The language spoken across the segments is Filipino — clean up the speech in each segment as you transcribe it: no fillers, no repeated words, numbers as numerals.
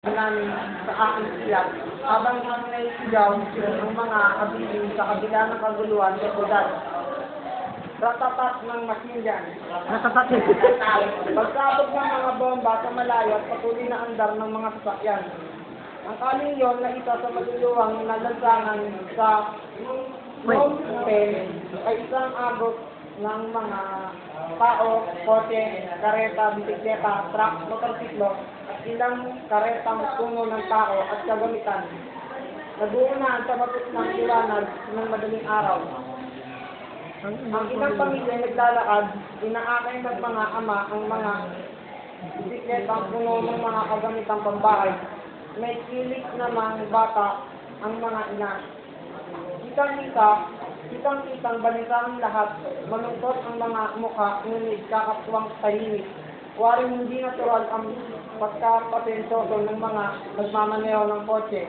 namin sa aking siyak, habang naisigaw ang mga kabilin sa kabila ng kaguluhan sa syudad. Ratatat ng masinjan. Natatakot. Pagkabot ng mga bomba sa malayo at patuloy na andar ng mga sasakyan. Ang kaling yon na isa sa maluluwang na lansangan sa Phnom ay isang agos ng mga tao, kotse, kareta, bisikleta, truck, motorsiklo, at ilang karetang puno ng tao at kagamitan. Naguunahan sa batot ng liwanag ng madaling araw. Ang ilang pamilya ay naglalakad, inaakay ng mga ama ang mga bisikletang puno ng mga kagamitang pambahay. May kilik namang bata ang mga ina. Kitang-kitang balita ang lahat, malungkot ang mga mukha, ngunit kakapwang tahimik. Waring hindi natural ang pagkapatensoso ng mga nagmamaneho ng kotse.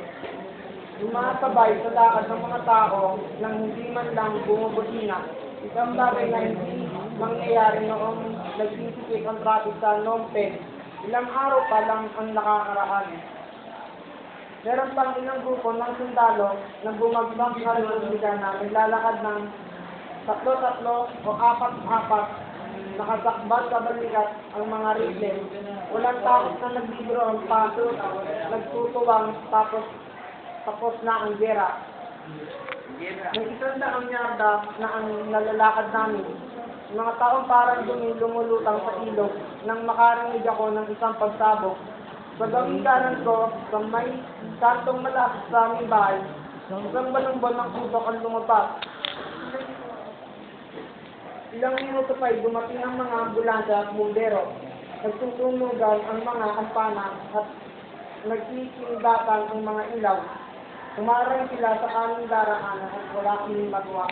Sumasabay sa lakad ng mga tao nang hindi man lang bumubutina. Isang bagay na hindi mangyayari noong nagsisikip ang traffic sa Phnom Penh. Ilang araw pa lang ang nakakaraan. Meron pang ilang grupo ng sundalo na bumagbang sa Republika na naglalakad ng 3-3 o 4-4, nakasakbal sa balikat ang mga rifle. Walang takot na nagbibiro ang paso, nagtutuwang tapos na ang gera. May 100 yarda na ang nalalakad namin. Mga taong parang lumulutang sa ilog nang makarinig ako ng isang pagsabog. Sa gawing kanan ko, sa may kantong malapit sa aming bahay, isang balong-balong ng putok ang lumabas. Ilang minuto pa ay dumating ang mga ambulansya at bumbero. Nagtutunugan ang mga kampana at nagkikindatan ang mga ilaw. Umarang sila sa aming daraanan at wala kaming magawa.